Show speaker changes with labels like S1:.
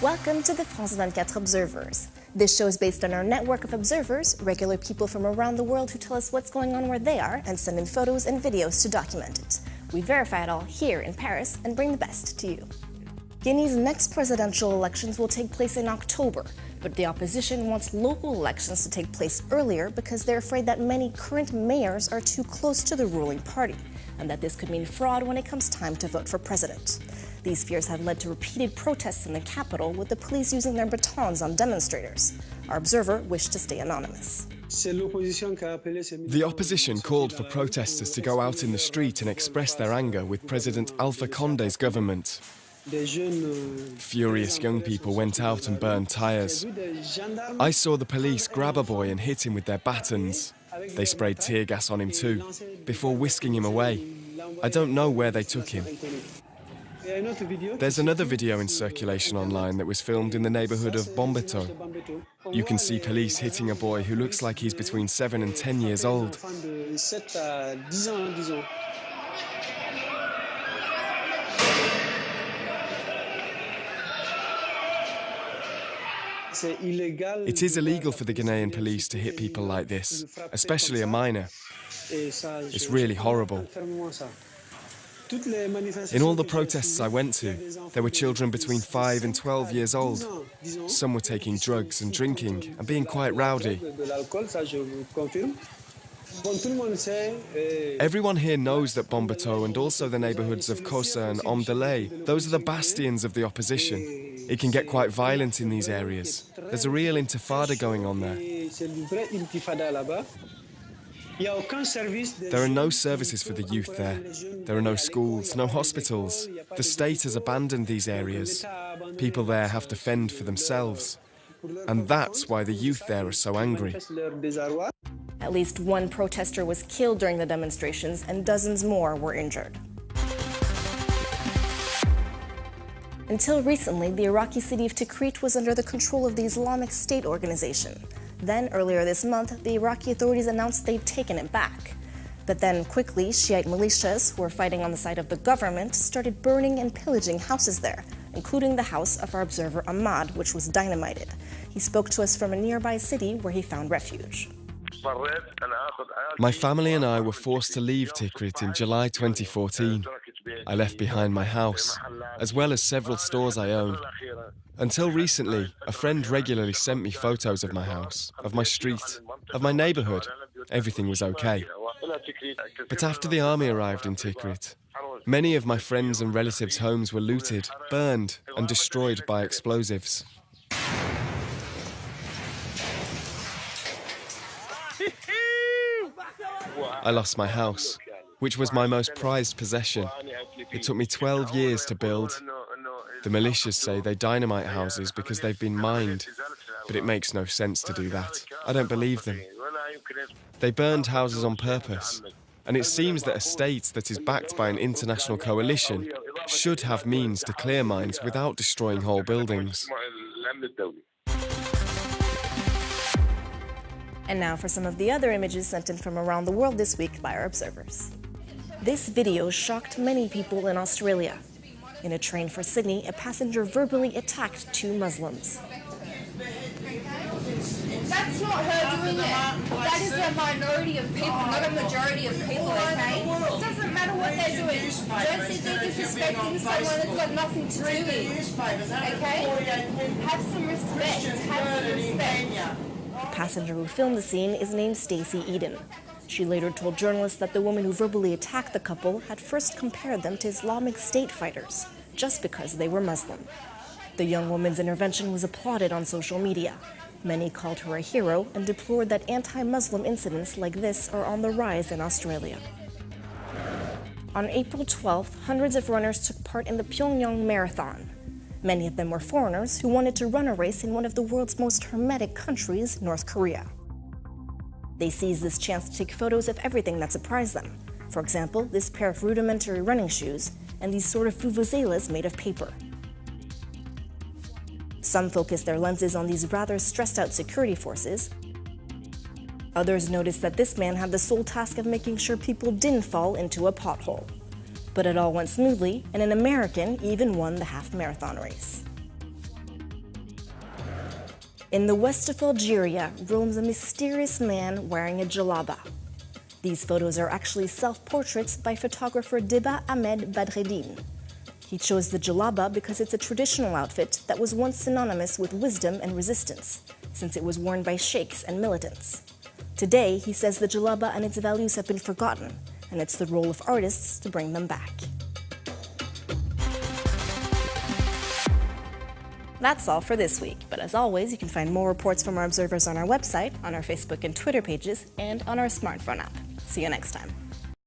S1: Welcome to the France 24 Observers. This show is based on our network of observers, regular people from around the world who tell us what's going on where they are and send in photos and videos to document it. We verify it all here in Paris and bring the best to you. Guinea's next presidential elections will take place in October, but the opposition wants local elections to take place earlier because they're afraid that many current mayors are too close to the ruling party, and that this could mean fraud when it comes time to vote for president. These fears have led to repeated protests in the capital, with the police using their batons on demonstrators. Our observer wished to stay anonymous.
S2: The opposition called for protesters to go out in the street and express their anger with President Alpha Conde's government. Furious young people went out and burned tyres. I saw the police grab a boy and hit him with their batons. They sprayed tear gas on him too, before whisking him away. I don't know where they took him. There's another video in circulation online that was filmed in the neighbourhood of Bombeto. You can see police hitting a boy who looks like he's between 7 and 10 years old. It is illegal for the Ghanaian police to hit people like this, especially a minor. It's really horrible. In all the protests I went to, there were children between 5 and 12 years old. Some were taking drugs and drinking and being quite rowdy. Everyone here knows that Bombeto and also the neighbourhoods of Kosa and Omdalé, those are the bastions of the opposition. It can get quite violent in these areas. There's a real intifada going on there. There are no services for the youth there. There are no schools, no hospitals. The state has abandoned these areas. People there have to fend for themselves. And that's why the youth there are so angry.
S1: At least one protester was killed during the demonstrations and dozens more were injured. Until recently, the Iraqi city of Tikrit was under the control of the Islamic State organization. Then, earlier this month, the Iraqi authorities announced they'd taken it back. But then, quickly, Shiite militias, who were fighting on the side of the government, started burning and pillaging houses there, including the house of our observer Ahmad, which was dynamited. He spoke to us from a nearby city where he found refuge.
S2: My family and I were forced to leave Tikrit in July 2014. I left behind my house, as well as several stores I own. Until recently, a friend regularly sent me photos of my house, of my street, of my neighbourhood. Everything was okay. But after the army arrived in Tikrit, many of my friends' and relatives' homes were looted, burned, and destroyed by explosives. I lost my house, which was my most prized possession. It took me 12 years to build. The militias say they dynamite houses because they've been mined, but it makes no sense to do that. I don't believe them. They burned houses on purpose, and it seems that a state that is backed by an international coalition should have means to clear mines without destroying whole buildings.
S1: And now for some of the other images sent in from around the world this week by our observers. This video shocked many people in Australia. In a train for Sydney, a passenger verbally attacked two Muslims.
S3: That's not her doing it. That is a minority of people, not a majority of people, okay? It doesn't matter what they're doing. Don't sit there disrespecting someone that's got nothing to do with, okay? Have some respect. Have some respect.
S1: The passenger who filmed the scene is named Stacey Eden. She later told journalists that the woman who verbally attacked the couple had first compared them to Islamic State fighters, just because they were Muslim. The young woman's intervention was applauded on social media. Many called her a hero and deplored that anti-Muslim incidents like this are on the rise in Australia. On April 12th, hundreds of runners took part in the Pyongyang marathon. Many of them were foreigners who wanted to run a race in one of the world's most hermetic countries, North Korea. They seized this chance to take photos of everything that surprised them. For example, this pair of rudimentary running shoes and these sort of vuvuzelas made of paper. Some focused their lenses on these rather stressed-out security forces. Others noticed that this man had the sole task of making sure people didn't fall into a pothole. But it all went smoothly, and an American even won the half-marathon race. In the west of Algeria roams a mysterious man wearing a jalaba. These photos are actually self-portraits by photographer Deba Ahmed Badreddine. He chose the jalaba because it's a traditional outfit that was once synonymous with wisdom and resistance, since it was worn by sheikhs and militants. Today, he says the jalaba and its values have been forgotten, and it's the role of artists to bring them back. That's all for this week, but as always, you can find more reports from our observers on our website, on our Facebook and Twitter pages, and on our smartphone app. See you next time.